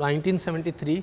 1973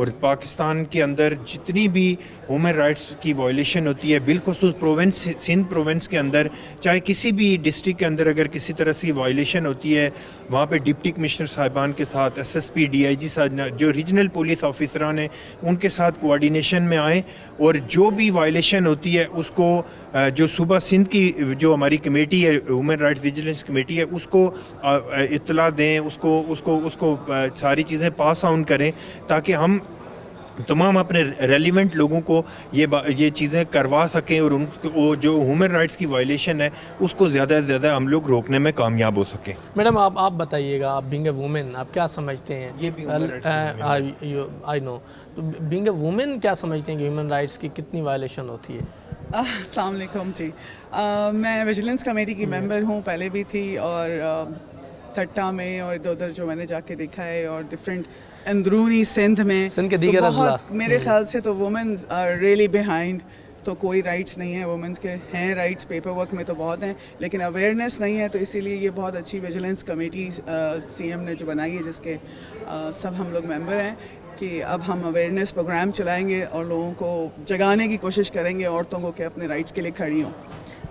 اور پاکستان کے اندر جتنی بھی ہیومن رائٹس کی وائلیشن ہوتی ہے بالخصوص پروونس سندھ پروونس کے اندر چاہے کسی بھی ڈسٹرکٹ کے اندر اگر کسی طرح سے وائلیشن ہوتی ہے وہاں پہ ڈپٹی کمشنر صاحبان کے ساتھ SSP DIG صاحب جو ریجنل پولیس آفیسران ہیں ان کے ساتھ کوآرڈینیشن میں آئیں اور جو بھی وائلیشن ہوتی ہے اس کو جو صوبہ سندھ کی جو ہماری کمیٹی ہے ہیومن رائٹس ویجیلنس کمیٹی ہے اس کو اطلاع دیں اس کو ساری چیزیں پاس آن کریں تاکہ ہم تمام اپنے ریلیونٹ لوگوں کو یہ چیزیں کروا سکیں اور ان کو جو ہیومن رائٹس کی وائلیشن ہے اس کو زیادہ سے زیادہ ہم لوگ روکنے میں کامیاب ہو سکیں. میڈم آپ بتائیے گا, آپ بینگ اے وومن آپ کیا سمجھتے ہیں؟ آئی نو, بینگ اے وومن کیا سمجھتے ہیں کہ ہیومن رائٹس کی کتنی وائلیشن ہوتی ہے؟ السلام علیکم جی. میں ویجیلنس کمیٹی کی ممبر ہوں, پہلے بھی تھی, اور تھٹا میں اور ادھر ادھر جو میں نے جا کے دیکھا ہے اور ڈفرینٹ اندرونی سندھ میں سندھ کے دیگر اضلاع میرے خیال سے تو وومنز آر ریئلی بیہائنڈ. تو کوئی رائٹس نہیں ہیں وومنس کے, ہیں رائٹس پیپر ورک میں تو بہت ہیں لیکن اویئرنیس نہیں ہے. تو اسی لیے یہ بہت اچھی ویجیلنس کمیٹی سی ایم نے جو بنائی ہے جس کے سب ہم لوگ ممبر ہیں کہ اب ہم اویئرنیس پروگرام چلائیں گے اور لوگوں کو جگانے کی کوشش کریں گے عورتوں کو کہ اپنے رائٹس کے لیے کھڑی ہوں.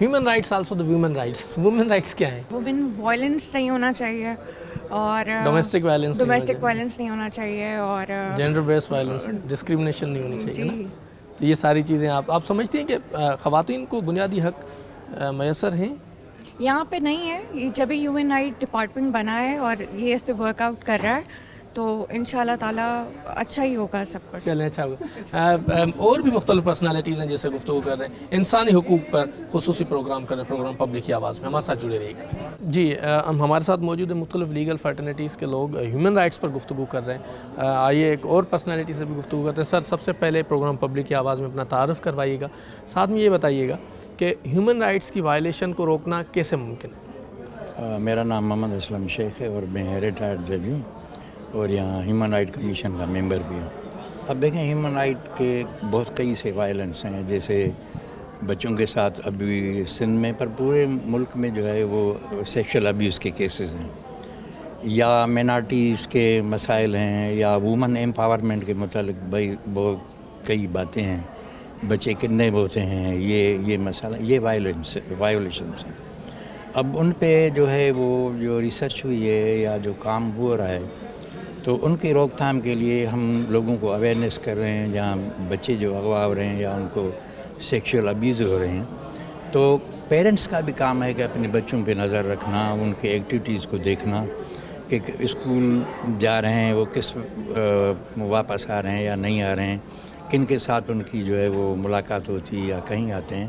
Human rights also the women rights. Women rights کیا ہیں؟ وومن وائلنس نہیں ہونا چاہیے اور ڈومیسٹک وائلنس نہیں ہونا چاہیے اور جینڈر بیس وائلنس, ڈسکریمنیشن نہیں ہونی چاہیے نا. تو یہ ساری چیزیں آپ سمجھتی ہیں کہ خواتین کو بنیادی حق میسر ہیں؟ یہاں پہ نہیں ہے. یہ جب ہیومن رائٹ ڈپارٹمنٹ بنا ہے اور یہ اس پہ ورک آؤٹ کر رہا ہے تو ان شاء اللہ تعالیٰ اچھا ہی ہوگا سب کچھ. چلیں اچھا ہوگا. اور بھی مختلف پرسنالٹیز ہیں جیسے گفتگو کر رہے ہیں, انسانی حقوق پر خصوصی پروگرام کر رہے ہیں, پروگرام پبلک کی آواز میں. ہمارے ساتھ جڑے رہیے گا. جی ہمارے ساتھ موجود ہیں مختلف لیگل فرٹرنیٹیز کے لوگ, ہیومن رائٹس پر گفتگو کر رہے ہیں. آئیے ایک اور پرسنالٹی سے بھی گفتگو کرتے ہیں. سر سب سے پہلے پروگرام پبلک کی آواز میں اپنا تعارف کروائیے گا, ساتھ میں یہ بتائیے گا کہ ہیومن رائٹس کی وائلیشن کو روکنا کیسے ممکن ہے؟ میرا نام محمد اسلم شیخ ہے اور میں ریٹائرڈ جج ہوں اور یہاں ہیومن رائٹ کمیشن کا ممبر بھی ہوں. اب دیکھیں ہیومن رائٹ کے بہت کئی سے وائلنس ہیں, جیسے بچوں کے ساتھ ابھی سندھ میں پر پورے ملک میں جو ہے وہ سیکشل ابیوز کے کیسز ہیں, یا مینارٹیز کے مسائل ہیں, یا وومن ایمپاورمنٹ کے متعلق بھائی بہت کئی باتیں ہیں, بچے کڈنیپ ہوتے ہیں, یہ مسئلہ, یہ وائلیشنس ہیں. اب ان پہ جو ہے وہ جو ریسرچ ہوئی ہے یا جو کام ہو رہا ہے تو ان کی روک تھام کے لیے ہم لوگوں کو اویئرنیس کر رہے ہیں. جہاں بچے جو اغوا ہو رہے ہیں یا ان کو سیکشل ابیوز ہو رہے ہیں تو پیرنٹس کا بھی کام ہے کہ اپنے بچوں پہ نظر رکھنا, ان کے ایکٹیویٹیز کو دیکھنا کہ اسکول جا رہے ہیں وہ کس واپس آ رہے ہیں یا نہیں آ رہے ہیں, کن کے ساتھ ان کی جو ہے وہ ملاقات ہوتی ہے یا کہیں آتے ہیں.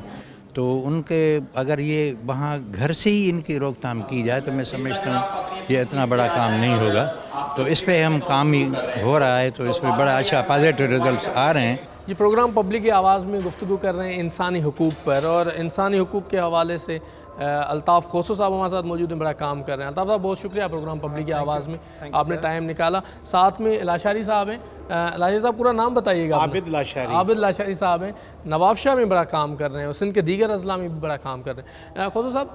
تو ان کے اگر یہ وہاں گھر سے ہی ان کی روک تھام کی جائے تو میں سمجھتا ہوں یہ اتنا بڑا کام نہیں ہوگا. تو اس پہ ہم کام ہی ہو رہا ہے, تو اس پہ بڑا اچھا پازیٹیو رزلٹس آ رہے ہیں. یہ پروگرام پبلک کی آواز میں گفتگو کر رہے ہیں انسانی حقوق پر, اور انسانی حقوق کے حوالے سے الطاف خوسو صاحب ہمارے ساتھ موجود ہیں, بڑا کام کر رہے ہیں. الطاف صاحب بہت شکریہ پروگرام پبلک کی آواز میں آپ نے ٹائم نکالا. ساتھ میں لاشاری صاحب ہیں, لاشاری صاحب پورا نام بتائیے گا. عابد لاشاری صاحب ہیں, نواب شاہ میں بڑا کام کر رہے ہیں اور سندھ کے دیگر اضلاع میں بھی بڑا کام کر رہے ہیں. خوسو صاحب,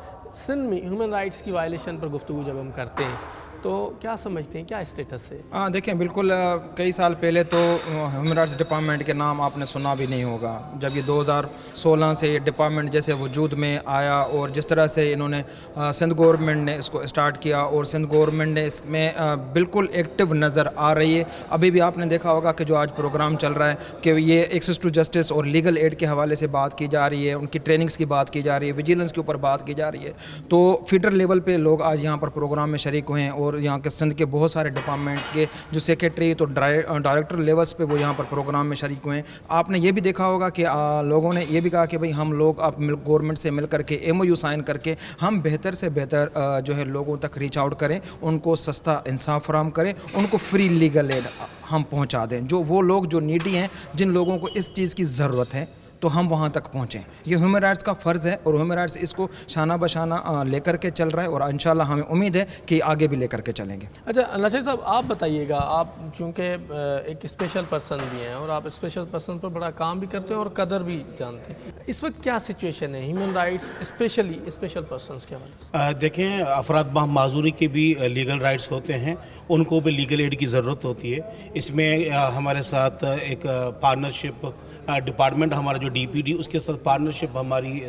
سندھ میں ہیومن رائٹس کی وائلیشن پر گفتگو جب ہم کرتے ہیں تو کیا سمجھتے ہیں, کیا اسٹیٹس ہے؟ ہاں دیکھیں بالکل, کئی سال پہلے تو ہیومن رائٹس ڈپارٹمنٹ کے نام آپ نے سنا بھی نہیں ہوگا. جب یہ 2016 سے یہ ڈپارٹمنٹ جیسے وجود میں آیا اور جس طرح سے انہوں نے سندھ گورنمنٹ نے اس کو اسٹارٹ کیا اور سندھ گورنمنٹ نے اس میں بالکل ایکٹیو نظر آ رہی ہے. ابھی بھی آپ نے دیکھا ہوگا کہ جو آج پروگرام چل رہا ہے کہ یہ ایکسیس ٹو جسٹس اور لیگل ایڈ کے حوالے سے بات کی جا رہی ہے, ان کی ٹریننگز کی بات کی جا رہی ہے, ویجیلنس کے اوپر بات کی جا رہی ہے. تو فیڈرل لیول پہ لوگ آج یہاں پر پروگرام میں شریک ہوئے ہیں اور یہاں کے سندھ کے بہت سارے ڈپارٹمنٹ کے جو سیکریٹری تو ڈائریکٹر لیولز پہ وہ یہاں پر پروگرام میں شریک ہوئے ہیں. آپ نے یہ بھی دیکھا ہوگا کہ لوگوں نے یہ بھی کہا کہ بھئی ہم لوگ اب گورنمنٹ سے مل کر کے MOU سائن کر کے ہم بہتر سے بہتر جو ہے لوگوں تک ریچ آؤٹ کریں, ان کو سستا انصاف فراہم کریں, ان کو فری لیگل ایڈ ہم پہنچا دیں. جو وہ لوگ جو نیڈی ہیں, جن لوگوں کو اس چیز کی ضرورت ہے, تو ہم وہاں تک پہنچیں. یہ ہیومن رائٹس کا فرض ہے اور ہیومن رائٹس اس کو شانہ بشانہ لے کر کے چل رہا ہے اور انشاءاللہ ہمیں امید ہے کہ آگے بھی لے کر کے چلیں گے. اچھا لاشر صاحب آپ بتائیے گا, آپ چونکہ ایک اسپیشل پرسن بھی ہیں اور آپ اسپیشل پرسن پر بڑا کام بھی کرتے ہیں اور قدر بھی جانتے ہیں, اس وقت کیا سچویشن ہے human rights especially special persons کے حوالے سے؟ دیکھیں, افراد معذوری کے بھی لیگل رائٹس ہوتے ہیں, ان کو بھی لیگل ایڈ کی ضرورت ہوتی ہے. اس میں ہمارے ساتھ ایک پارٹنرشپ ڈپارٹمنٹ ہمارا جو ڈی پی ڈی, اس کے ساتھ پارٹنرشپ ہماری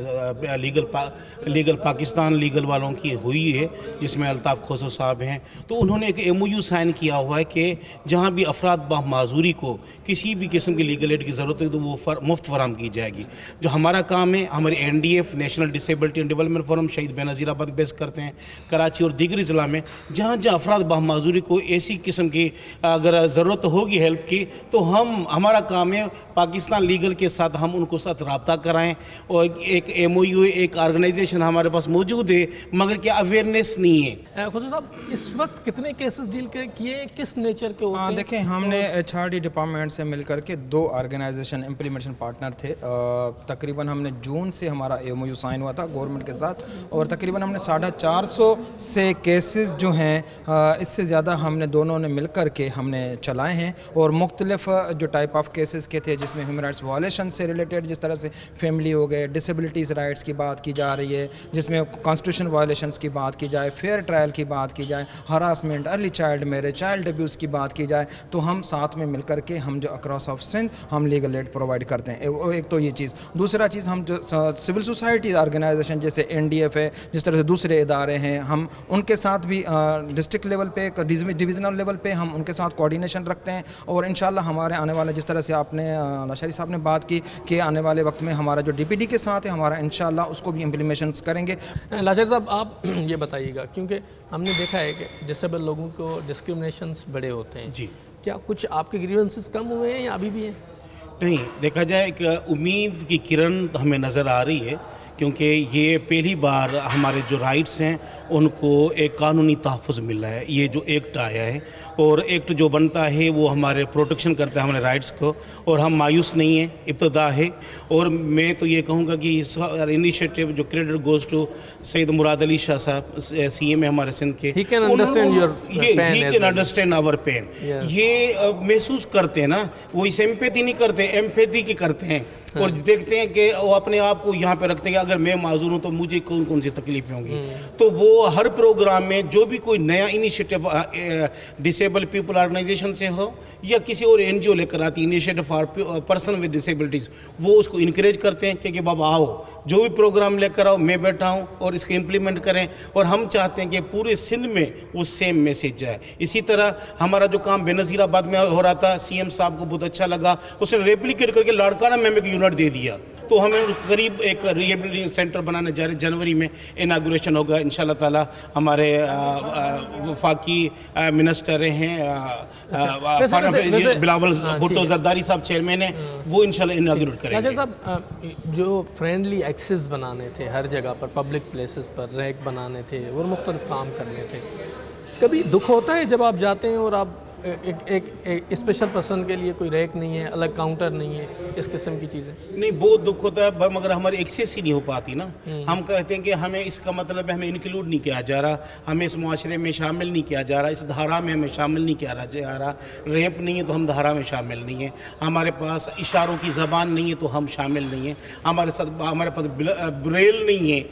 لیگل پاکستان لیگل والوں کی ہوئی ہے, جس میں الطاف کھوسو صاحب ہیں. تو انہوں نے ایک ایم او یو سائن کیا ہوا ہے کہ جہاں بھی افراد معذوری کو کسی بھی قسم کی لیگل ایڈ کی ضرورت ہے تو وہ مفت فراہم کی جائے گی. جو ہمارا کام ہے, ہمارے N D F national disability and development forum Shaheed Benazir آباد بیس کرتے ہیں کراچی اور دیگر ضلع میں, جہاں جہاں افراد معذوری کو ایسی قسم کی اگر ضرورت ہوگی ہیلپ کی, تو ہمارا کام ہے پاکستان لیگل کے ساتھ ہم ان کو ساتھ رابطہ کرائیں. اور ایک ایم او یو ایک آرگنائزیشن ہمارے پاس موجود ہے, مگر کیا اویئرنیس نہیں ہے. خسرو صاحب اس وقت کتنے کیسز ڈیل کیے, کس نیچر کے ہوتے ہیں؟ دیکھیں, ہم نے ایچ آر ڈی ڈپارٹمنٹ سے مل کر کے 2 آرگنائزیشن امپلیمنٹیشن پارٹنر تھے. تقریباً ہم نے جون سے ہمارا ایم او یو سائن ہوا تھا گورنمنٹ کے ساتھ, اور تقریباً ہم نے 450 سے کیسز جو ہیں اس سے زیادہ ہم نے دونوں نے مل کر کے ہم نے چلائے ہیں. اور مختلف جو ٹائپ آف کیسز کے تھے, جس میں ہیومن رائٹس وائلیشن سے ریلیٹڈ, جس طرح سے فیملی ہو گئے, ڈسیبلٹیز رائٹس کی بات کی جا رہی ہے, جس میں کانسٹیٹیوشن وائلیشنس کی بات کی جائے, فیئر ٹرائل کی بات کی جائے, harassment, early child marriage, child abuse کی بات کی جائے, تو ہم ساتھ میں مل کر کے ہم جو اکراس آف سندھ ہم لیگل ایڈ پرووائڈ کرتے ہیں. ایک تو یہ چیز. دوسرا چیز, ہم جو سول سوسائٹی آرگنائزیشن جیسے این ڈی ایف ہے, جس طرح سے دوسرے ادارے ہیں, ہم ان کے ساتھ بھی ڈسٹرکٹ لیول پہ, ڈویژنل لیول پہ ہم ان کے ساتھ کوآرڈینیشن رکھتے ہیں. اور انشاءاللہ ہمارے آنے والے, جس طرح سے آپ نے لاشاری صاحب نے بات کی کہ آنے والے وقت میں ہمارا جو ڈی پی ڈی کے ساتھ ہے ہمارا, انشاءاللہ اس کو بھی امپلیمنٹیشنز کریں گے. لاشر صاحب آپ یہ بتائیے گا, کیونکہ ہم نے دیکھا ہے کہ ڈسیبل لوگوں کو ڈسکرمنیشنز بڑے ہوتے ہیں, جی, کیا کچھ آپ کے گریونسز کم ہوئے ہیں یا ابھی بھی ہیں؟ نہیں, دیکھا جائے ایک امید کی کرن ہمیں نظر آ رہی ہے, کیونکہ یہ پہلی بار ہمارے جو رائٹس ہیں ان کو ایک قانونی تحفظ ملا ہے. یہ جو ایکٹ آیا ہے, اور ایکٹ جو بنتا ہے وہ ہمارے پروٹیکشن کرتا ہے ہمارے رائٹس کو, اور ہم مایوس نہیں ہیں, ابتدا ہے. اور میں تو یہ کہوں گا کہ اس انیشیٹو جو کریڈٹ گوز ٹو سید مراد علی شاہ صاحب, سی ایم ہے ہمارے سندھ کے, He can understand your pain he as can well. understand our pain. یہ محسوس کرتے ہیں نا, وہ اس ایمپیتھی نہیں کرتے, ایمپیتھی کی کرتے ہیں, اور دیکھتے ہیں کہ وہ اپنے آپ کو یہاں پہ رکھتے ہیں کہ اگر میں معذور ہوں تو مجھے کون کون سی تکلیفیں ہوں گی. تو وہ ہر پروگرام میں جو بھی کوئی نیا انیشیٹو ڈسیبل پیپل آرگنائزیشن سے ہو یا کسی اور این جی او لے کر آتی initiative for person with disabilities, وہ اس کو انکریج کرتے ہیں کہ بابا آؤ, جو بھی پروگرام لے کر آؤ, میں بیٹھا ہوں, اور اس کو امپلیمنٹ کریں. اور ہم چاہتے ہیں کہ پورے سندھ میں وہ سیم میسیج جائے. اسی طرح ہمارا جو کام بے نظیر آباد میں ہو رہا تھا, سی ایم صاحب کو بہت اچھا لگا, اس نے ریپلیکیٹ کر کے لاڑکانہ میں ایک یونٹ دے دیا. تو ہمیں قریب ایک ریہیبلیٹیشن سینٹر بنانے جا رہے ہیں, جنوری میں اناگوریشن ہوگا انشاءاللہ تعالی. ہمارے وفاقی منسٹر ہیں بلاول بھٹو زرداری صاحب چیئرمین ہیں, وہ انشاءاللہ اناگوریٹ کریں گے. لاشر صاحب جو فرینڈلی ایکسس بنانے تھے ہر جگہ پر, پبلک پلیسز پر ریک بنانے تھے اور مختلف کام کرنے تھے, کبھی دکھ ہوتا ہے جب آپ جاتے ہیں اور آپ ایک اسپیشل پرسن کے لیے کوئی ریک نہیں ہے, الگ کاؤنٹر نہیں ہے, اس قسم کی چیزیں؟ نہیں, بہت دکھ ہوتا ہے, مگر ہماری ایکسیس ہی نہیں ہو پاتی نا. ہم کہتے ہیں کہ ہمیں اس کا مطلب ہے ہمیں انکلوڈ نہیں کیا جا رہا, ہمیں اس معاشرے میں شامل نہیں کیا جا رہا, اس دھارا میں ہمیں شامل نہیں کیا جا رہا. ریمپ نہیں ہے تو ہم دھارا میں شامل نہیں ہیں, ہمارے پاس اشاروں کی زبان نہیں ہے تو ہم شامل نہیں ہیں, ہمارے پاس بریل نہیں ہے,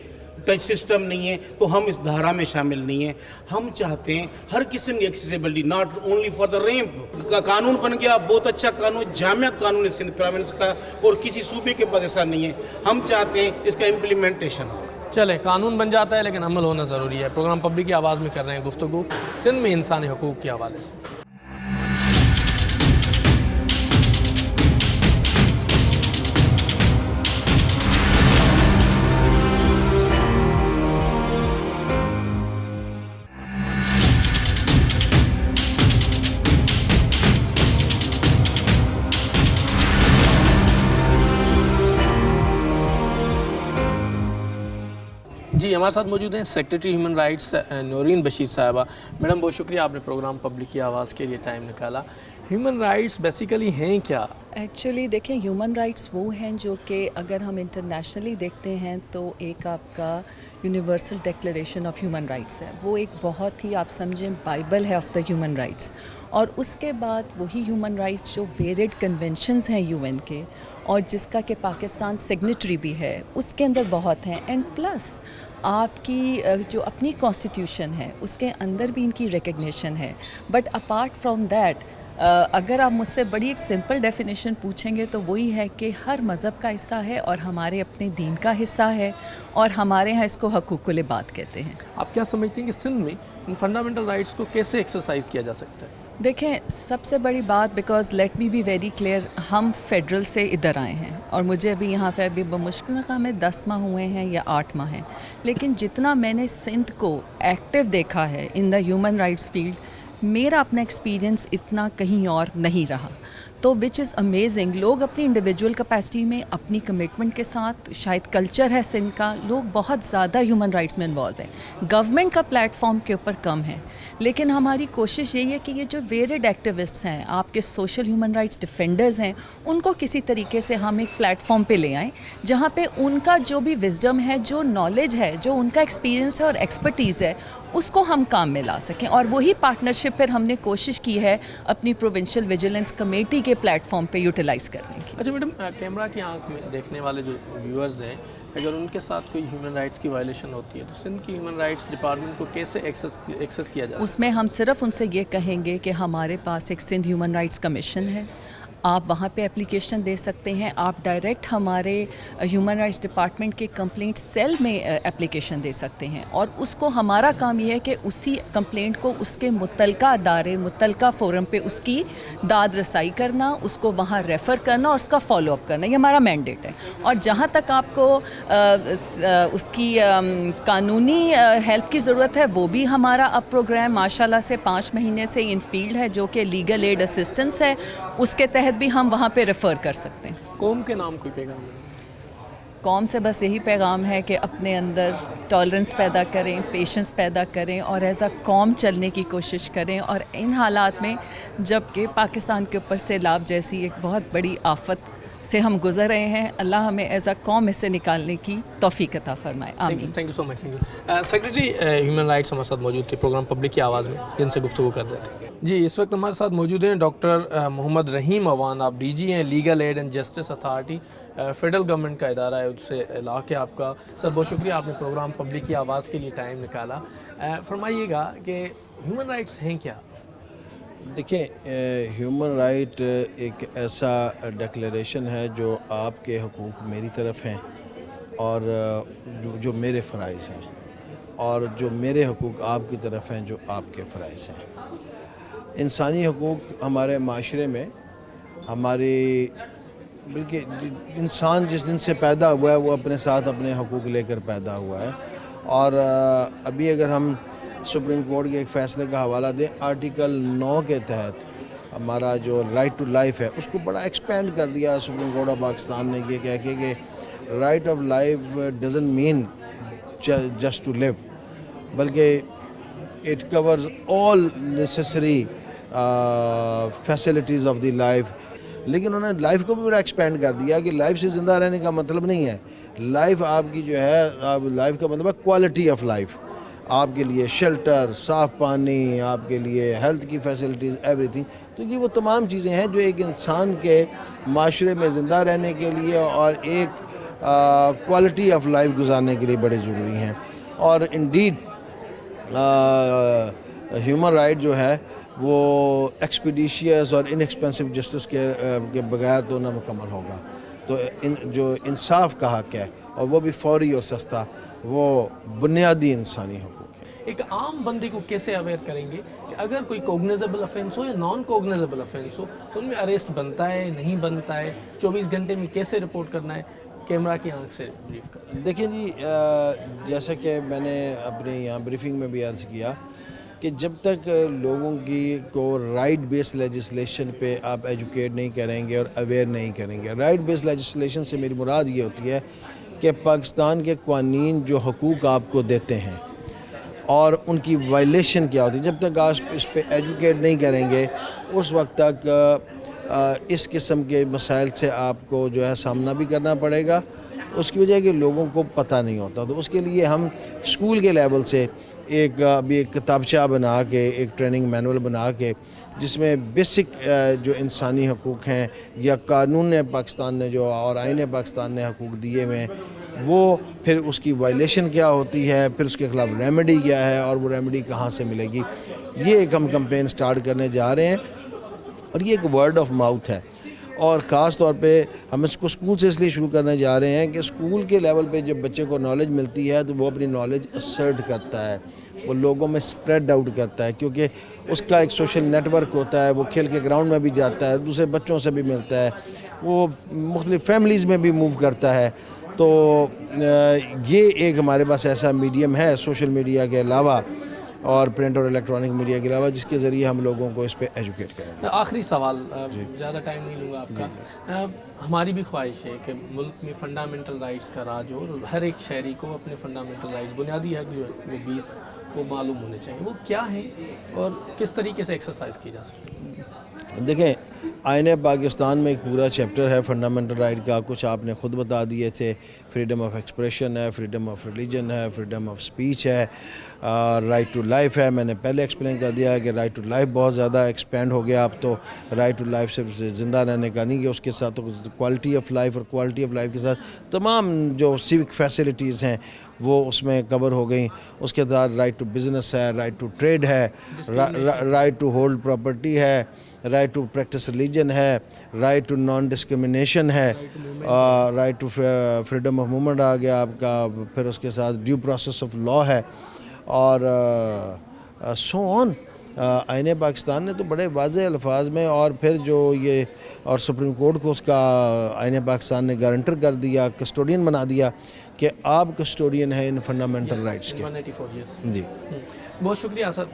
ٹچ سسٹم نہیں ہے تو ہم اس دھارا میں شامل نہیں ہیں. ہم چاہتے ہیں ہر قسم کی accessibility, not only for the ramp. قانون بن گیا, بہت اچھا قانون, جامع قانون ہے سندھ پروونس کا, اور کسی صوبے کے پاس ایسا نہیں ہے. ہم چاہتے ہیں اس کا امپلیمنٹیشن ہو. چلیں, قانون بن جاتا ہے لیکن عمل ہونا ضروری ہے. پروگرام پبلک کی آواز میں کر رہے ہیں گفتگو سندھ میں انسانی حقوق کے حوالے سے. جی, ہمارے ساتھ موجود ہیں secretary human rights Noreen Bashir صاحبہ. میڈم بہت شکریہ, آپ نے پروگرام پبلک کی آواز کے لیے ٹائم نکالا. ہیومن رائٹس بیسیکلی ہیں کیا, ایکچولی دیکھیں ہیومن رائٹس وہ ہیں جو کہ اگر ہم انٹرنیشنلی دیکھتے ہیں تو ایک آپ کا universal declaration of human rights ہے، وہ ایک بہت ہی آپ سمجھیں بائبل ہے آف دا ہیومن رائٹس، اور اس کے بعد وہی ہیومن رائٹس جو ویریڈ کنونشنز ہیں یو این کے اور جس کا کہ پاکستان سگنیٹری بھی ہے، اس کے اندر بہت ہیں، اینڈ پلس آپ کی جو اپنی کانسٹیٹیوشن ہے اس کے اندر بھی ان کی ریکگنیشن ہے. بٹ اپارٹ فرام دیٹ اگر آپ مجھ سے بڑی ایک سمپل ڈیفینیشن پوچھیں گے تو وہی ہے کہ ہر مذہب کا حصہ ہے اور ہمارے اپنے دین کا حصہ ہے، اور ہمارے ہاں اس کو حقوق العباد کہتے ہیں. آپ کیا سمجھتے ہیں کہ سندھ میں ان فنڈامنٹل رائٹس کو کیسے ایکسرسائز کیا جا سکتا ہے؟ دیکھیں سب سے بڑی بات، because let me be very clear, ہم فیڈرل سے ادھر آئے ہیں اور مجھے ابھی یہاں پہ ابھی بمشکل میں 10 ماہ ہوئے ہیں یا 8 ماہ ہیں، لیکن جتنا میں نے سندھ کو ایکٹیو دیکھا ہے ان دا ہیومن رائٹس فیلڈ، میرا اپنا ایکسپیرینس اتنا کہیں اور نہیں رہا. تو وچ از امیزنگ. لوگ اپنی انڈیویجول کیپیسٹی میں اپنی کمٹمنٹ کے ساتھ، شاید کلچر ہے سندھ کا، لوگ بہت زیادہ ہیومن رائٹس میں انوالو ہیں. گورنمنٹ کا پلیٹ فارم کے اوپر کم ہے، لیکن ہماری کوشش یہی ہے کہ یہ جو ویریڈ ایکٹیوسٹس ہیں، آپ کے سوشل ہیومن رائٹس ڈیفینڈرز ہیں، ان کو کسی طریقے سے ہم ایک پلیٹ فارم پہ لے آئیں جہاں پہ ان کا جو بھی وزڈم ہے، جو نالج ہے، جو ان کا ایکسپیرینس ہے اور ایکسپرٹیز ہے، اس کو ہم کام میں لا سکیں. اور وہی پارٹنرشپ پھر ہم نے کوشش کی ہے اپنی پروونشل ویجیلنس کمیٹی کے پلیٹ فارم پہ یوٹیلائز کرنے کی. اچھا میڈم، کیمرہ کی آنکھ میں دیکھنے والے جو ویورز ہیں، اگر ان کے ساتھ کوئی ہیومن رائٹس کی وائلیشن ہوتی ہے تو سندھ کی ہیومن رائٹس ڈپارٹمنٹ کو کیسے ایکسیس کیا جا سکتا ہے؟ اس میں ہم صرف ان سے یہ کہیں گے کہ ہمارے پاس ایک سندھ ہیومن رائٹس کمیشن ہے، آپ وہاں پہ اپلیکیشن دے سکتے ہیں. آپ ڈائریکٹ ہمارے ہیومن رائٹس ڈپارٹمنٹ کے کمپلینٹ سیل میں اپلیکیشن دے سکتے ہیں، اور اس کو ہمارا کام یہ ہے کہ اسی کمپلینٹ کو اس کے متعلقہ ادارے، متعلقہ فورم پہ اس کی داد رسائی کرنا، اس کو وہاں ریفر کرنا اور اس کا فالو اپ کرنا، یہ ہمارا مینڈیٹ ہے. اور جہاں تک آپ کو اس کی قانونی ہیلپ کی ضرورت ہے، وہ بھی ہمارا اب پروگرام ماشاءاللہ سے 5 مہینے سے ان فیلڈ ہے، جو کہ لیگل ایڈ اسسٹنس ہے، اس کے تحت بھی ہم وہاں پہ ریفر کر سکتے ہیں. قوم کے نام کوئی پیغام ہے؟ قوم سے بس یہی پیغام ہے کہ اپنے اندر ٹالرنس پیدا کریں، پیشنس پیدا کریں اور ایز اے قوم چلنے کی کوشش کریں. اور ان حالات میں جب کہ پاکستان کے اوپر سیلاب جیسی ایک بہت بڑی آفت سے ہم گزر رہے ہیں، اللہ ہمیں ایز اے قوم اس سے نکالنے کی توفیق عطا فرمائے. آمین. Thank you so much. Secretary human rights ہمارے ساتھ موجود تھے پروگرام پبلک کی آواز میں، جن سے گفتگو کر رہے تھے. جی اس وقت ہمارے ساتھ موجود ہیں ڈاکٹر محمد رحیم اوان. آپ ڈی جی ہیں legal aid and justice authority, federal government کا ادارہ ہے، اس سے لاک ہے آپ کا. سر بہت شکریہ، آپ نے پروگرام پبلک کی آواز کے لیے ٹائم نکالا. فرمائیے گا کہ ہیومن رائٹس ہیں کیا؟ دیکھیں، ہیومن رائٹ ایک ایسا ڈکلیریشن ہے جو آپ کے حقوق میری طرف ہیں اور جو میرے فرائض ہیں، اور جو میرے حقوق آپ کی طرف ہیں جو آپ کے فرائض ہیں. انسانی حقوق ہمارے معاشرے میں ہماری، بلکہ انسان جس دن سے پیدا ہوا ہے وہ اپنے ساتھ اپنے حقوق لے کر پیدا ہوا ہے. اور ابھی اگر ہم سپریم کورٹ کے ایک فیصلے کا حوالہ دیں، آرٹیکل 9 کے تحت ہمارا جو رائٹ ٹو لائف ہے اس کو بڑا ایکسپینڈ کر دیا سپریم کورٹ آف پاکستان نے، یہ کہہ کے کہ right of life doesn't mean just to live, بلکہ it covers all necessary facilities of the life. لیکن انہوں نے لائف کو بھی بڑا ایکسپینڈ کر دیا کہ لائف سے زندہ رہنے کا مطلب نہیں ہے، لائف آپ کی جو ہے، لائف کا مطلب ہے کوالٹی آف لائف. آپ کے لیے شیلٹر، صاف پانی، آپ کے لیے ہیلتھ کی فیسلٹیز، ایوری تھنگ. تو یہ وہ تمام چیزیں ہیں جو ایک انسان کے معاشرے میں زندہ رہنے کے لیے اور ایک کوالٹی آف لائف گزارنے کے لیے بڑے ضروری ہیں. اور انڈیڈ ہیومن رائٹ جو ہے وہ ایکسپیڈیشیس اور انیکسپینسو جسٹس کے بغیر تو نہ مکمل ہوگا. تو جو انصاف کا حق ہے اور وہ بھی فوری اور سستا، وہ بنیادی انسانی حقوق ہے. ایک عام بندے کو کیسے اویئر کریں گے کہ اگر کوئی کوگنیزیبل افینس ہو یا نان کوگنیزیبل افینس ہو تو ان میں اریسٹ بنتا ہے نہیں بنتا ہے، 24 گھنٹے میں کیسے رپورٹ کرنا ہے؟ کیمرہ کی آنکھ سے بریف کریں. دیکھیں جی، جیسا کہ میں نے اپنے یہاں بریفنگ میں بھی عرض کیا کہ جب تک لوگوں کی کو رائٹ بیس لیجسلیشن پہ آپ ایجوکیٹ نہیں کریں گے اور اویئر نہیں کریں گے. رائٹ بیس لیجسلیشن سے میری مراد یہ ہوتی ہے کہ پاکستان کے قوانین جو حقوق آپ کو دیتے ہیں اور ان کی وائلیشن کیا ہوتی ہے، جب تک آپ اس پہ ایجوکیٹ نہیں کریں گے اس وقت تک اس قسم کے مسائل سے آپ کو جو ہے سامنا بھی کرنا پڑے گا. اس کی وجہ ہے کہ لوگوں کو پتہ نہیں ہوتا. تو اس کے لیے ہم اسکول کے لیول سے ابھی ایک کتابچہ بنا کے, ایک ٹریننگ مینول بنا کے, جس میں بیسک جو انسانی حقوق ہیں یا قانون پاکستان نے جو اور آئین پاکستان نے حقوق دیے ہوئے ہیں, وہ پھر اس کی وائلیشن کیا ہوتی ہے, پھر اس کے خلاف ریمیڈی کیا ہے اور وہ ریمیڈی کہاں سے ملے گی, یہ ایک ہم کمپین سٹارٹ کرنے جا رہے ہیں. اور یہ ایک ورڈ آف ماؤتھ ہے, اور خاص طور پہ ہم اس کو اسکول سے اس لیے شروع کرنے جا رہے ہیں کہ اسکول کے لیول پہ جب بچے کو نالج ملتی ہے تو وہ اپنی نالج اسرٹ کرتا ہے, وہ لوگوں میں اسپریڈ آؤٹ کرتا ہے, کیونکہ اس کا ایک سوشل نیٹ ورک ہوتا ہے. وہ کھیل کے گراؤنڈ میں بھی جاتا ہے, دوسرے بچوں سے بھی ملتا ہے, وہ مختلف فیملیز میں بھی موو کرتا ہے. تو یہ ایک ہمارے پاس ایسا میڈیم ہے سوشل میڈیا کے علاوہ اور پرنٹ اور الیکٹرانک میڈیا کے علاوہ, جس کے ذریعے ہم لوگوں کو اس پہ ایجوکیٹ کریں. آخری سوال, زیادہ ٹائم نہیں لوں گا آپ کا. ہماری بھی خواہش ہے کہ ملک میں فنڈامنٹل رائٹس کا راج ہو, اور ہر ایک شہری کو اپنے فنڈامنٹل رائٹس, بنیادی حق جو وہ 20 وہ معلوم ہونے چاہیے. وہ کیا ہیں اور کس طریقے سے ایکسرسائز کی جا سکتی ہے؟ دیکھیں, آئین پاکستان میں ایک پورا چیپٹر ہے فنڈامنٹل رائٹ کا. کچھ آپ نے خود بتا دیے تھے. فریڈم آف ایکسپریشن ہے, فریڈم آف ریلیجن ہے, فریڈم آف اسپیچ ہے, رائٹ ٹو لائف ہے. میں نے پہلے ایکسپلین کر دیا ہے کہ رائٹ ٹو لائف بہت زیادہ ایکسپینڈ ہو گیا. اب تو رائٹ ٹو لائف صرف زندہ رہنے کا نہیں, کہ اس کے ساتھ کوالٹی آف لائف, اور کوالٹی آف لائف کے ساتھ تمام جو سیوک فیسلٹیز ہیں وہ اس میں کور ہو گئیں. اس کے ساتھ رائٹ ٹو بزنس ہے, رائٹ ٹو ٹریڈ ہے, رائٹ ٹو ہولڈ پراپرٹی ہے, رائٹ ٹو پریکٹس ریلیجن ہے, رائٹ ٹو نان ڈسکرمنیشن ہے, right to freedom of movement آ گیا آپ کا. پھر اس کے ساتھ ڈیو پروسیس آف لا ہے, اور سو آن. آئین پاکستان نے تو بڑے واضح الفاظ میں, اور پھر جو یہ اور سپریم کورٹ کو اس کا آئین پاکستان نے گارنٹر کر دیا, کسٹوڈین بنا دیا کہ آپ کسٹوڈین ہیں ان فنڈامنٹل رائٹس کے. جی بہت شکریہ سر.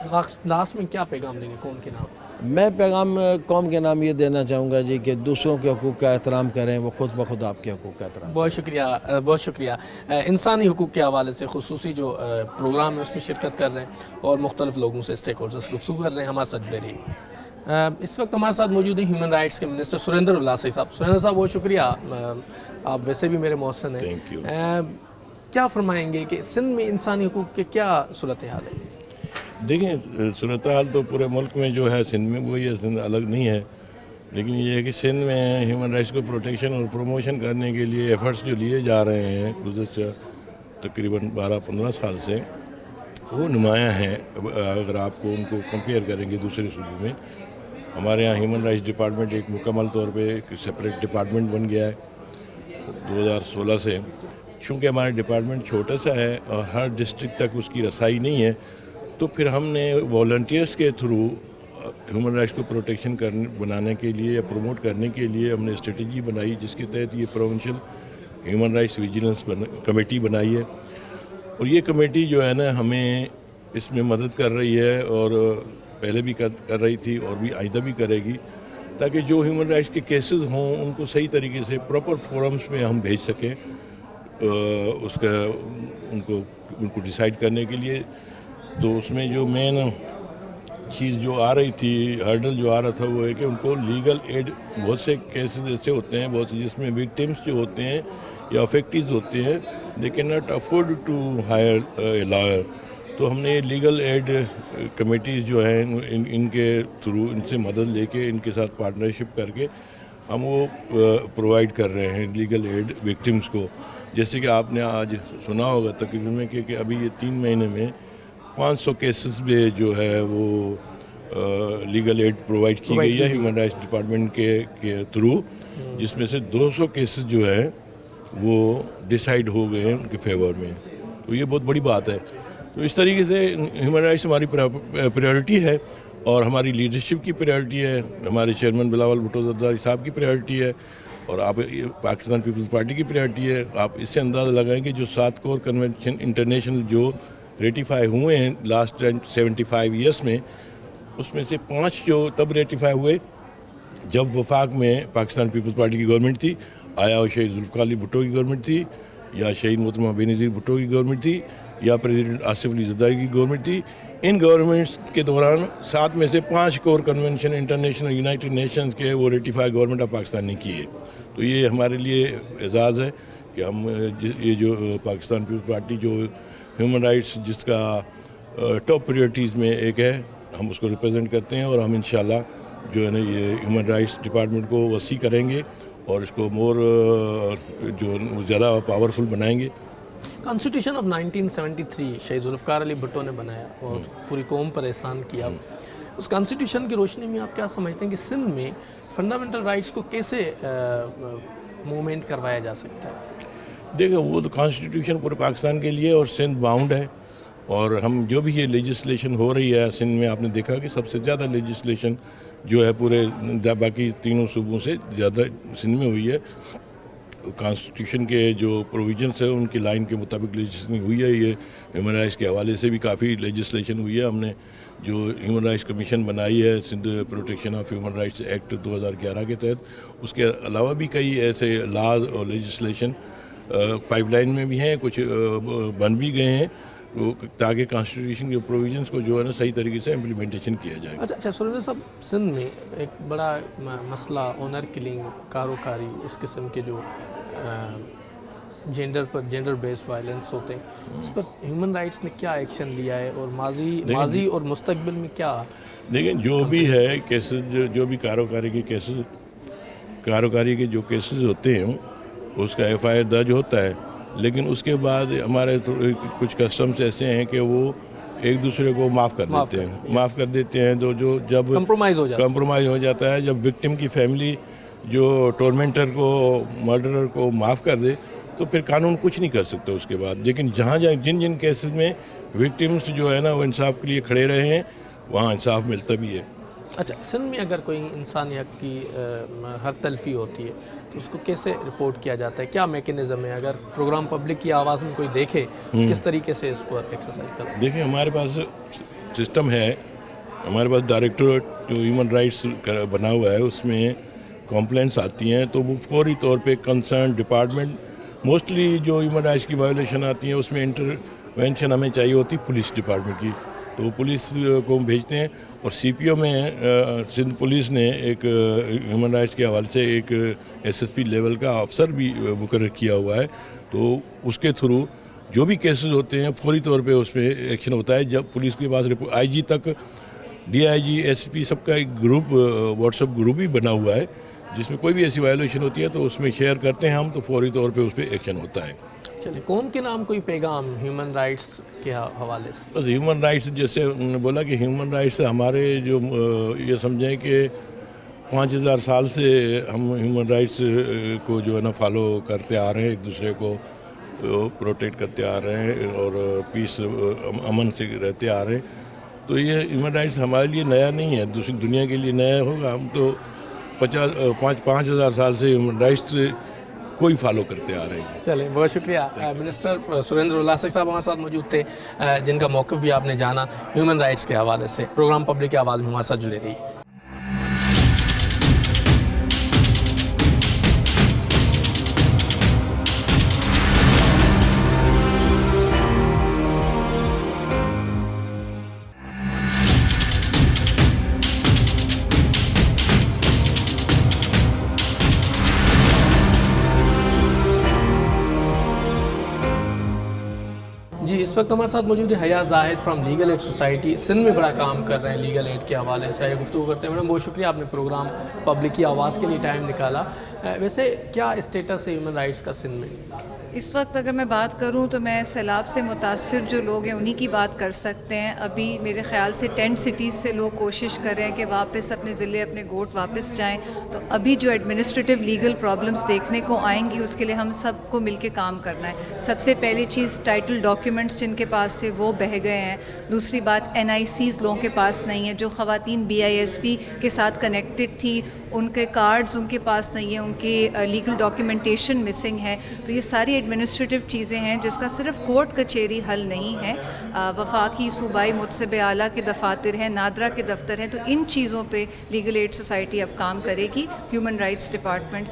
لاسٹ میں کیا پیغام دیں گے قوم کے نام؟ میں پیغام قوم کے نام یہ دینا چاہوں گا جی کہ دوسروں کے حقوق کا احترام کریں, وہ خود بخود آپ کے حقوق کا احترام. بہت شکریہ, بہت شکریہ. انسانی حقوق کے حوالے سے خصوصی جو پروگرام ہے اس میں شرکت کر رہے ہیں اور مختلف لوگوں سے اسٹیک ہولڈرز گفتگو کر رہے ہیں. ہمارے ساتھ جڑے رہیے. اس وقت ہمارے ساتھ موجود ہیں ہیومن رائٹس کے منسٹر سریندر اللہ صاحب. سریندر صاحب بہت شکریہ, آپ ویسے بھی میرے محسن ہیں. Thank you. کیا فرمائیں گے کہ سندھ میں انسانی حقوق کے کیا صورتحال ہے؟ دیکھیں, صورتحال تو پورے ملک میں جو ہے, سندھ میں وہی ہے, سندھ الگ نہیں ہے. لیکن یہ ہے کہ سندھ میں ہیومن رائٹس کو پروٹیکشن اور پروموشن کرنے کے لیے ایفرٹس جو لیے جا رہے ہیں گزشتہ تقریباً 12-15 سال سے, وہ نمایاں ہیں. اگر آپ کو ان کو کمپیئر کریں گے دوسرے صوبوں میں, ہمارے یہاں ہیومن رائٹس ڈپارٹمنٹ ایک مکمل طور پہ ایک سپریٹ ڈپارٹمنٹ بن گیا ہے 2016 سے. چونکہ ہمارا ڈپارٹمنٹ چھوٹا سا ہے اور ہر ڈسٹرکٹ تک اس کی رسائی نہیں ہے, تو پھر ہم نے والنٹیئرس کے تھرو ہیومن رائٹس کو پروٹیکشن بنانے کے لیے یا پروموٹ کرنے کے لیے ہم نے اسٹریٹجی بنائی, جس کے تحت یہ provincial human rights vigilance committee بنائی ہے. اور یہ کمیٹی جو ہے نا ہمیں اس میں مدد کر رہی ہے, اور پہلے بھی کر رہی تھی اور بھی آئندہ بھی کرے گی, تاکہ جو ہیومن رائٹس کے کیسز ہوں ان کو صحیح طریقے سے پراپر فورمز میں ہم بھیج سکیں اس کا ان کو ڈیسائیڈ کرنے کے لیے. تو اس میں جو مین چیز جو آ رہی تھی, ہرڈل جو آ رہا تھا, وہ ہے کہ ان کو لیگل ایڈ, بہت سے کیسز ایسے ہوتے ہیں بہت سے جس میں وکٹمس جو ہوتے ہیں یا افیکٹیز ہوتے ہیں, they can not afford to hire a lawyer. تو ہم نے لیگل ایڈ کمیٹیز جو ہیں ان کے تھرو ان سے مدد لے کے, ان کے ساتھ پارٹنرشپ کر کے ہم وہ پرووائڈ کر رہے ہیں لیگل ایڈ وکٹمس کو. جیسے کہ آپ نے آج سنا ہوگا تقریباً میں کہ ابھی یہ 3 مہینے میں 500 کیسز میں جو ہے وہ لیگل ایڈ پرووائڈ کی گئی ہے ہیومن رائٹس ڈپارٹمنٹ کے تھرو, جس میں سے 200 کیسز جو ہیں وہ ڈیسائیڈ ہو گئے ہیں ان کے فیور میں. تو یہ بہت بڑی بات ہے. تو اس طریقے سے ہیومن رائٹس ہماری پریورٹی ہے, اور ہماری لیڈرشپ کی پریورٹی ہے, ہمارے چیئرمین بلاول بھٹو زرداری صاحب کی پریورٹی ہے, اور آپ پاکستان پیپلز پارٹی کی پریورٹی ہے. آپ اس سے اندازہ لگائیں کہ جو 7 کور کنونشن انٹرنیشنل جو ریٹیفائی ہوئے ہیں لاسٹ 75 ایئرس میں, اس میں سے 5 جو تب ریٹیفائی ہوئے جب وفاق میں پاکستان پیپلز پارٹی کی گورنمنٹ تھی, آیا شہید ذوالفقار علی بھٹو کی گورنمنٹ تھی, یا شہید محترمہ بے نظیر بھٹو کی گورنمنٹ تھی, یا پریزیڈنٹ آصف علی زرداری کی گورنمنٹ تھی, ان گورنمنٹس کے دوران 7 میں سے 5 کور کنونشن انٹرنیشنل یونائٹڈ نیشنز کے وہ ریٹیفائی گورنمنٹ آف پاکستان نے کیے. تو یہ ہمارے لیے اعزاز ہے کہ ہم یہ جو پاکستان پیپلز پارٹی جو ہیومن رائٹس جس کا ٹاپ پریورٹیز میں ایک ہے, ہم اس کو ریپرزینٹ کرتے ہیں, اور ہم انشاءاللہ جو ہے نا یہ ہیومن رائٹس ڈپارٹمنٹ کو وسیع کریں گے اور اس کو مور جو زیادہ پاورفل بنائیں گے. کانسٹیٹیوشن آف 1973 شہید ذوالفقار علی بھٹو نے بنایا اور پوری قوم پر احسان کیا. اس کانسٹیٹیوشن کی روشنی میں آپ کیا سمجھتے ہیں کہ سندھ میں فنڈامنٹل رائٹس کو کیسے موومنٹ کروایا جا سکتا ہے؟ دیکھیں وہ تو کانسٹیٹیوشن پورے پاکستان کے لیے اور سندھ باؤنڈ ہے, اور ہم جو بھی یہ لیجسلیشن ہو رہی ہے سندھ میں, آپ نے دیکھا کہ سب سے زیادہ لیجسلیشن جو ہے پورے باقی تینوں صوبوں سے زیادہ سندھ میں ہوئی ہے. کانسٹیٹیوشن کے جو پروویژنس ہیں ان کی لائن کے مطابق لیجسلیشن ہوئی ہے. یہ ہیومن رائٹس کے حوالے سے بھی کافی لیجسلیشن ہوئی ہے. ہم نے جو ہیومن رائٹس کمیشن بنائی ہے Sindh protection of human rights act 2011 کے تحت, اس کے علاوہ بھی کئی ایسے لاز اور لیجسلیشن پائپ لائن میں بھی ہیں, کچھ بن بھی گئے ہیں, تاکہ کانسٹیٹیوشن کے پروویژنس کو جو ہے نا صحیح طریقے سے امپلیمنٹیشن کیا جائے. اچھا سریندر صاحب, سندھ میں ایک بڑا مسئلہ آنر کلنگ, کاروکاری, اس قسم کے جو جینڈر بیسڈ وائلنس ہوتے ہیں, اس پر ہیومن رائٹس نے کیا ایکشن لیا ہے اور ماضی اور مستقبل میں کیا؟ لیکن جو بھی ہے کیسز, جو بھی کاروکاری کے جو کیسز ہوتے ہیں اس کا ایف آئی آر درج ہوتا ہے, لیکن اس کے بعد ہمارے کچھ کسٹمز ایسے ہیں کہ وہ ایک دوسرے کو معاف کر دیتے ہیں جو جب کمپرومائز ہو جاتا ہے, جب وکٹم کی فیملی جو ٹورمنٹر کو, مرڈرر کو معاف کر دے تو پھر قانون کچھ نہیں کر سکتا اس کے بعد. لیکن جن کیسز میں وکٹمز جو ہے نا وہ انصاف کے لیے کھڑے رہے ہیں وہاں انصاف ملتا بھی ہے. اچھا, سندھ میں اگر کوئی انسانی حق کی حق تلفی ہوتی ہے تو اس کو کیسے رپورٹ کیا جاتا ہے؟ کیا میکینزم ہے؟ اگر پروگرام پبلک کی آواز میں کوئی دیکھے کس طریقے سے اس پر ایکسرسائز کریں؟ دیکھیں ہمارے پاس سسٹم ہے, ہمارے پاس ڈائریکٹوریٹ جو ہیومن رائٹس بنا ہوا ہے اس میں کمپلینٹس آتی ہیں تو وہ فوری طور پہ کنسرن ڈپارٹمنٹ, موسٹلی جو ہیومن رائٹس کی وائلیشن آتی ہیں اس میں انٹروینشن ہمیں چاہیے ہوتی پولیس ڈپارٹمنٹ کی, تو وہ پولیس کو بھیجتے ہیں. اور سی پی او میں سندھ پولیس نے ایک ہیومن رائٹس کے حوالے سے ایک ایس ایس پی لیول کا افسر بھی مقرر کیا ہوا ہے, تو اس کے تھرو جو بھی کیسز ہوتے ہیں فوری طور پہ اس پہ ایکشن ہوتا ہے. جب پولیس کے پاس آئی جی تک, D I G, S P, سب کا ایک گروپ, واٹس ایپ گروپ بھی بنا ہوا ہے جس میں کوئی بھی ایسی وائلیشن ہوتی ہے تو اس میں شیئر کرتے ہیں ہم, تو فوری طور پہ اس پہ ایکشن ہوتا ہے. چلے, قوم کے نام کوئی پیغام ہیومن رائٹس کے حوالے سے؟ بس ہیومن رائٹس جیسے انہوں نے بولا کہ ہیومن رائٹس ہمارے جو یہ سمجھیں کہ 5000 سال سے ہم ہیومن رائٹس کو جو ہے نا فالو کرتے آ رہے ہیں, ایک دوسرے کو پروٹیکٹ کرتے آ رہے ہیں اور پیس امن سے رہتے آ رہے ہیں. تو یہ ہیومن رائٹس ہمارے لیے نیا نہیں ہے, دوسری دنیا کے لیے نیا ہوگا. ہم تو 5000 سال سے ہیومن رائٹس کوئی فالو کرتے آ رہے ہیں. چلیں, بہت شکریہ. منسٹر سریندر الاصق صاحب ہمارے ساتھ موجود تھے, جن کا موقف بھی آپ نے جانا ہیومن رائٹس کے حوالے سے. پروگرام پبلک کی آواز میں ہمارے ساتھ جڑے رہی. جی, اس وقت ہمارے ساتھ موجود ہے Haya Zahid from legal aid society. Sindh میں بڑا کام کر رہے ہیں لیگل ایڈ کے حوالے سے. گفتگو کرتے ہیں. میڈم بہت شکریہ, آپ نے پروگرام پبلک کی آواز کے لیے ٹائم نکالا. ویسے کیا اسٹیٹس ہے ہیومن رائٹس کا سندھ میں؟ اس وقت اگر میں بات کروں تو میں سیلاب سے متاثر جو لوگ ہیں انہی کی بات کر سکتے ہیں. ابھی میرے خیال سے 10 سٹیز سے لوگ کوشش کر رہے ہیں کہ واپس اپنے ضلع, اپنے گوٹ واپس جائیں. تو ابھی جو ایڈمنسٹریٹو لیگل پرابلمس دیکھنے کو آئیں گی اس کے لیے ہم سب کو مل کے کام کرنا ہے. سب سے پہلی چیز ٹائٹل ڈاکیومنٹس جن کے پاس سے وہ بہہ گئے ہیں. دوسری بات NICs لوگوں کے پاس نہیں ہے. جو خواتین BISP کے ساتھ کنیکٹڈ تھی ان کے کارڈز ان کے پاس نہیں ہیں, ان کی لیگل ڈاکیومنٹیشن مسنگ ہے. تو یہ ساری ایڈمنسٹریٹو چیزیں ہیں جس کا صرف کورٹ کچہری حل نہیں ہے. وفاقی صوبائی متسب اعلیٰ کے دفاتر ہیں, نادرا کے دفتر ہیں. تو ان چیزوں پہ لیگل ایڈ سوسائٹی اب کام کرے گی ہیومن رائٹس ڈپارٹمنٹ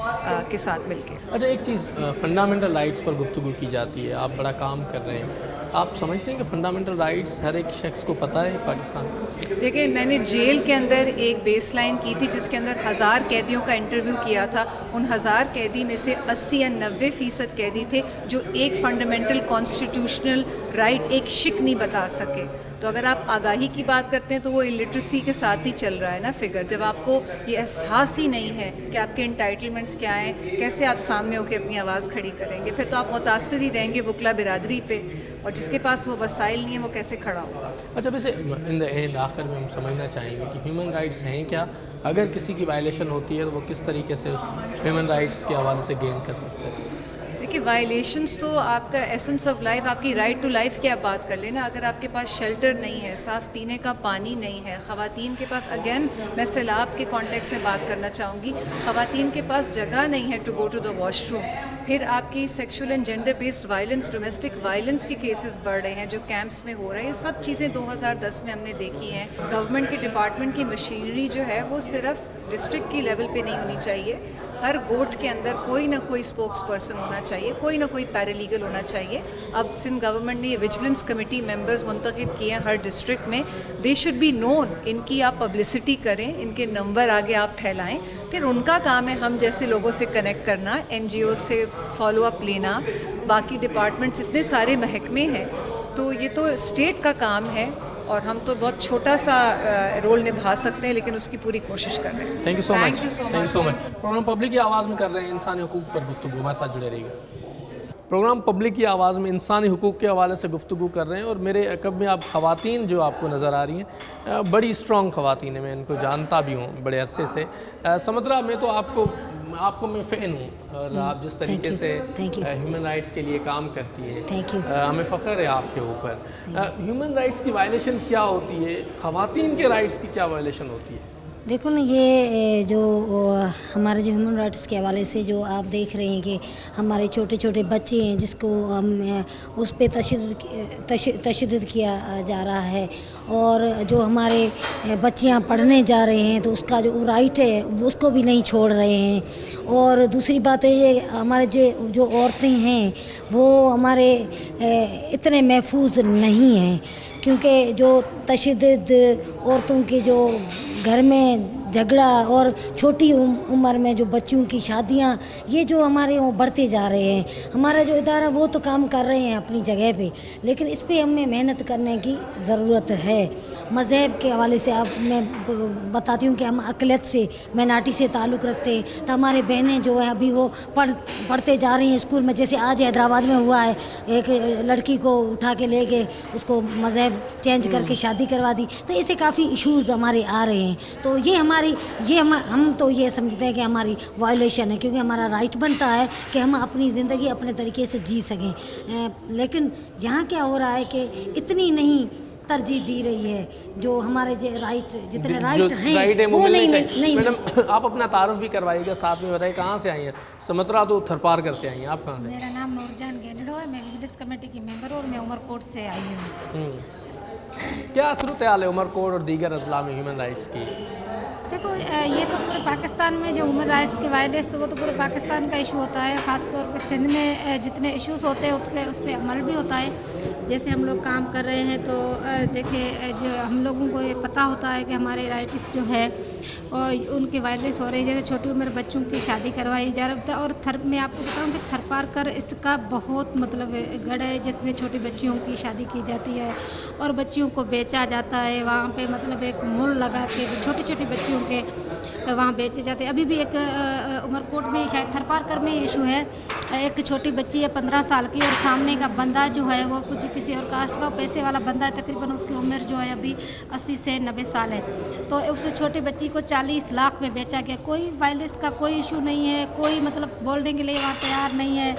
کے ساتھ مل کے. اچھا, ایک چیز فنڈامنٹل رائٹس پر گفتگو کی جاتی ہے, آپ بڑا کام کر رہے ہیں. آپ سمجھتے ہیں کہ فنڈامنٹل رائٹس ہر ایک شخص کو پتہ ہے پاکستان میں؟ دیکھیں میں نے جیل کے اندر ایک بیس لائن کی تھی جس کے اندر 1000 قیدیوں کا انٹرویو کیا تھا. ان 1000 قیدی میں سے 80 یا 90% قیدی تھے جو ایک فنڈامنٹل کانسٹیٹیوشنل رائٹ ایک شک نہیں بتا سکے. تو اگر آپ آگاہی کی بات کرتے ہیں تو وہ الٹریسی کے ساتھ ہی چل رہا ہے نا فگر. جب آپ کو یہ احساس ہی نہیں ہے کہ آپ کے انٹائٹلمنٹس کیا ہیں, کیسے آپ سامنے ہو کے اپنی آواز کھڑی کریں گے, پھر تو آپ متاثر ہی رہیں گے وکلا برادری پہ, اور جس کے پاس وہ وسائل نہیں ہیں وہ کیسے کھڑا ہوگا. اچھا ویسے ان دا اینڈ آخر میں ہم سمجھنا چاہیں گے کہ ہیومن رائٹس ہیں کیا, اگر کسی کی وائلیشن ہوتی ہے تو وہ کس طریقے سے اس ہیومن رائٹس کے حوالے سے گین کر سکتے ہیں؟ دیکھیے وائلیشنس تو آپ کا ایسنس آف لائف, آپ کی رائٹ ٹو لائف کی آپ بات کر لیں نا. اگر آپ کے پاس شیلٹر نہیں ہے, صاف پینے کا پانی نہیں ہے, خواتین کے پاس, اگین میں سیلاب کے کانٹیکس میں بات کرنا چاہوں گی, خواتین کے پاس جگہ نہیں ہے to go to the washroom. پھر آپ کی sexual and gender based violence, domestic violence کے کیسز بڑھ رہے ہیں جو کیمپس میں ہو رہے ہیں. یہ سب چیزیں 2010 میں ہم نے دیکھی ہیں. گورنمنٹ کے ڈپارٹمنٹ کی مشینری جو ہے وہ صرف ڈسٹرکٹ کی لیول پہ نہیں ہونی چاہیے. ہر گوٹ کے اندر کوئی نہ کوئی اسپوکس پرسن ہونا چاہیے, کوئی نہ کوئی پیرالیگل ہونا چاہیے. اب سندھ گورنمنٹ نے یہ وجیلنس کمیٹی ممبرز منتخب کیے ہیں ہر ڈسٹرکٹ میں. دے شوڈ بی نون, ان کی آپ پبلسٹی کریں, ان کے نمبر آگے آپ پھیلائیں. پھر ان کا کام ہے ہم جیسے لوگوں سے کنیکٹ کرنا, این جی او سے فالو اپ لینا, باقی ڈپارٹمنٹس اتنے سارے محکمے ہیں. تو یہ تو اسٹیٹ کا کام ہے اور ہم تو بہت چھوٹا سا رول نبھا سکتے ہیں, لیکن اس کی پوری کوشش کر رہے ہیں. Thank you so much. Thank you so much. Programme public کی آواز میں کر رہے ہیں انسانی حقوق پر گفتگو, ہمارے ساتھ جڑے رہیے گا. پروگرام پبلک کی آواز میں انسانی حقوق کے حوالے سے گفتگو کر رہے ہیں, اور میرے عقب میں آپ خواتین جو آپ کو نظر آ رہی ہیں بڑی اسٹرانگ خواتین ہیں, میں ان کو جانتا بھی ہوں بڑے عرصے سے. سمندرا میں تو آپ کو میں فین ہوں, اور آپ جس طریقے سے ہیومن رائٹس کے لیے کام کرتی ہیں, ہمیں فخر ہے آپ کے اوپر. ہیومن رائٹس کی وائلیشن کیا ہوتی ہے, خواتین کے رائٹس کی کیا وائلیشن ہوتی ہے؟ دیکھو نا, یہ جو ہمارے جو ہیومن رائٹس کے حوالے سے جو آپ دیکھ رہے ہیں کہ ہمارے چھوٹے چھوٹے بچے ہیں جس کو ہم اس پہ تشدد کیا جا رہا ہے, اور جو ہمارے بچیاں پڑھنے جا رہے ہیں تو اس کا جو رائٹ ہے اس کو بھی نہیں چھوڑ رہے ہیں. اور دوسری بات ہے یہ ہمارے جو عورتیں ہیں وہ ہمارے اتنے محفوظ نہیں ہیں, کیونکہ جو تشدد, عورتوں کے جو گھر میں جھگڑا اور چھوٹی عمر میں جو بچیوں کی شادیاں, یہ جو ہمارے وہ بڑھتے جا رہے ہیں. ہمارا جو ادارہ وہ تو کام کر رہے ہیں اپنی جگہ پہ, لیکن اس پہ ہمیں محنت کرنے کی ضرورت ہے. مذہب کے حوالے سے آپ میں بتاتی ہوں کہ ہم اقلیت سے, مائنارٹی سے تعلق رکھتے ہیں, تو ہمارے بہنیں جو ہیں ابھی وہ پڑھتے جا رہی ہیں اسکول میں. جیسے آج حیدرآباد میں ہوا ہے, ایک لڑکی کو اٹھا کے لے گئے, اس کو مذہب چینج کر کے شادی کروا دی. تو ایسے کافی ایشوز ہمارے آ رہے ہیں. تو ہم تو یہ سمجھتے ہیں کہ ہماری وائلیشن ہے, کیونکہ ہمارا رائٹ بنتا ہے کہ ہم اپنی زندگی اپنے طریقے سے جی سکیں. لیکن یہاں کیا ہو رہا ہے کہ نہیں ترجیح دی رہی ہے, جو ہمارے رائٹ جتنے رائٹ ہیں وہ نہیں. میڈم آپ اپنا تعارف بھی کروائیے گا, ساتھ میں بتائیے کہاں سے آئی ہیں؟ سمترا تو تھرپارکر سے آئی ہیں, آپ کہاں سے؟ میرا نام نورجان گینڈو ہے, میں وجلنس کمیٹی کی ممبر ہوں, اور میں عمر کوٹ سے آئی ہوں. کیا صورتحال ہے عمر کوٹ اور دیگر اضلاع میں ہیومن رائٹس کی؟ دیکھو یہ تو پورے پاکستان میں جو ہیومن رائٹس کے وائلیشن تو وہ تو پورے پاکستان کا ایشو ہوتا ہے. خاص طور پہ سندھ میں جتنے ایشوز ہوتے ہیں اس پہ عمل بھی ہوتا ہے. جیسے ہم لوگ کام کر رہے ہیں تو دیکھیں جو ہم لوگوں کو یہ پتہ ہوتا ہے کہ ہمارے رائٹس جو ہے اور ان کی وائلیشن ہو رہی ہے. جیسے چھوٹی عمر بچوں کی شادی کروائی جا رہا ہے, اور میں آپ کو بتاؤں کہ تھرپارکر اس کا بہت مطلب گڑھ ہے, جس میں چھوٹی بچیوں کی شادی کی جاتی ہے اور بچیوں کو بیچا جاتا ہے. وہاں پہ مطلب ایک مول لگا کے چھوٹی چھوٹی بچیوں کے وہاں بیچے جاتے ہیں. ابھی بھی ایک عمر کوٹ میں شاید تھرپارکر میں ایشو ہے, ایک چھوٹی بچی ہے 15 سال کی, اور سامنے کا بندہ جو ہے وہ کچھ کسی اور کاسٹ کا پیسے والا بندہ ہے, تقریباً اس کی عمر جو ہے ابھی 80 سے 90 سال ہے. تو اس چھوٹی بچی کو 40 لاکھ میں بیچا گیا. کوئی وائلنس کا کوئی ایشو نہیں ہے, کوئی مطلب بولنے کے لیے وہاں تیار نہیں ہے.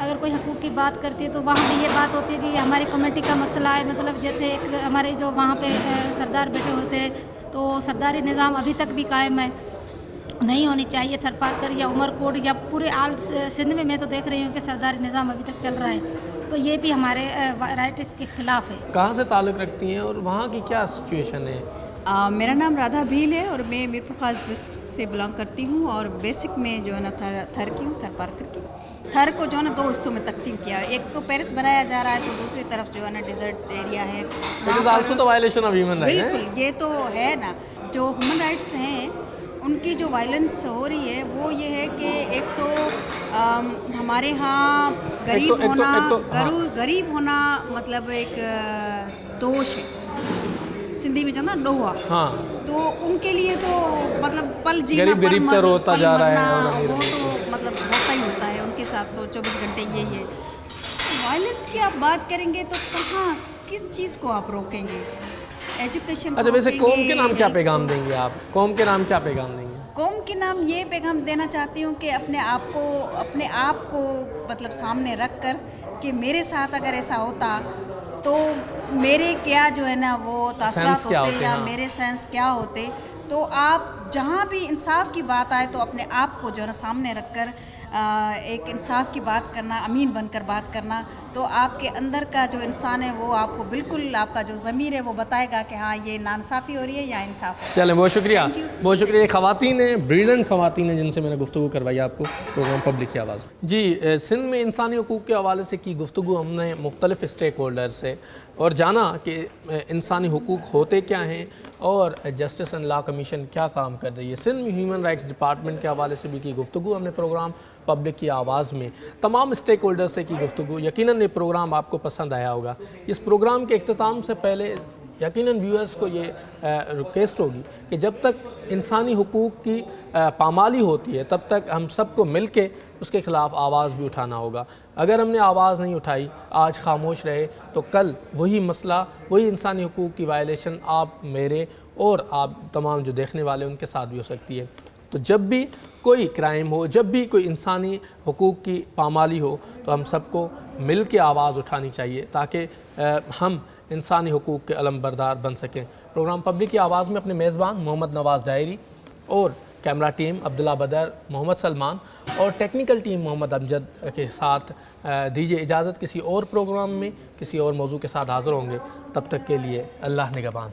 اگر کوئی حقوق کی بات کرتی ہے تو وہاں پہ یہ بات ہوتی ہے کہ یہ ہماری کمیونٹی کا مسئلہ ہے. مطلب جیسے ایک ہمارے جو وہاں پہ سردار بیٹھے ہوتے ہیں تو سرداری نظام ابھی تک بھی قائم ہے, نہیں ہونی چاہیے. تھرپارکر یا عمر کوٹ یا پورے آل سندھ میں تو دیکھ رہی ہوں کہ سرداری نظام ابھی تک چل رہا ہے. تو یہ بھی ہمارے رائٹس کے خلاف ہے. کہاں سے تعلق رکھتی ہیں اور وہاں کی کیا سچویشن ہے؟ میرا نام رادھا بھیل ہے اور میں میرپور خاص ڈسٹرکٹ سے بلانگ کرتی ہوں اور بیسک میں جو ہے نا تھر کی ہوں، تھر پارکر کی. تھر کو جو ہے نا 2 حصوں میں تقسیم کیا ہے. ایک کو پیرس بنایا جا رہا ہے تو دوسری طرف جو ہے نا ڈیزرٹ ایریا ہے. بالکل یہ تو ہے نا. جو ہیومن رائٹس ہیں ان کی جو وائلنس ہو رہی ہے وہ یہ ہے کہ ایک تو ہمارے ہاں غریب ہونا مطلب ایک دوش ہے. سندھی میں جو نا ڈوہا، تو ان کے لیے تو مطلب پل جینا ہوتا جا رہا ہے وہ تو مطلب ہوتا ہی ہوتا ہے ان کے ساتھ. تو 24 گھنٹے یہی ہے. وائلنس کی آپ بات کریں گے تو کہاں کس چیز کو آپ روکیں گے؟ ایجوکیشن. اچھا ویسے قوم کے نام کیا پیغام دیں گے آپ؟ قوم کے نام کیا پیغام دیں گے؟ قوم کے نام یہ پیغام دینا چاہتی ہوں کہ اپنے آپ کو مطلب سامنے رکھ کر کہ میرے ساتھ اگر ایسا ہوتا تو میرے کیا جو ہے نا وہ تاثرات ہوتے یا میرے سینس کیا ہوتے. تو آپ جہاں بھی انصاف کی بات آئے تو اپنے آپ کو جو ہے نا سامنے رکھ کر ایک انصاف کی بات کرنا، امین بن کر بات کرنا، تو آپ کے اندر کا جو انسان ہے وہ آپ کو بالکل آپ کا جو ضمیر ہے وہ بتائے گا کہ ہاں یہ ناانصافی ہو رہی ہے یا انصاف ہے. چلیں بہت شکریہ، بہت شکریہ. خواتین ہیں، بریلینٹ خواتین ہیں جن سے میں نے گفتگو کروائی آپ کو پروگرام پبلک کی آواز. جی سندھ میں انسانی حقوق کے حوالے سے کی گفتگو ہم نے مختلف اسٹیک ہولڈر سے اور جانا کہ انسانی حقوق ہوتے کیا ہیں اور جسٹس اینڈ لا کمیشن کیا کام کر رہی ہے. سندھ میں ہیومن رائٹس ڈپارٹمنٹ کے حوالے سے بھی کی گفتگو ہم نے پروگرام پبلک کی آواز میں. تمام اسٹیک ہولڈر سے کی گفتگو. یقیناً یہ پروگرام آپ کو پسند آیا ہوگا. اس پروگرام کے اختتام سے پہلے یقیناً ویورز کو یہ ریکویسٹ ہوگی کہ جب تک انسانی حقوق کی پامالی ہوتی ہے تب تک ہم سب کو مل کے اس کے خلاف آواز بھی اٹھانا ہوگا. اگر ہم نے آواز نہیں اٹھائی، آج خاموش رہے، تو کل وہی مسئلہ، وہی انسانی حقوق کی وائلیشن آپ میرے اور آپ تمام جو دیکھنے والے ان کے ساتھ بھی ہو سکتی ہے. تو جب بھی کوئی کرائم ہو، جب بھی کوئی انسانی حقوق کی پامالی ہو تو ہم سب کو مل کے آواز اٹھانی چاہیے تاکہ ہم انسانی حقوق کے علم بردار بن سکیں. پروگرام پبلک کی آواز میں اپنے میزبان محمد نواز ڈائری اور کیمرہ ٹیم عبداللہ بدر، محمد سلمان اور ٹیکنیکل ٹیم محمد امجد کے ساتھ دیجیے اجازت. کسی اور پروگرام میں کسی اور موضوع کے ساتھ حاضر ہوں گے. تب تک کے لیے اللہ نگہبان.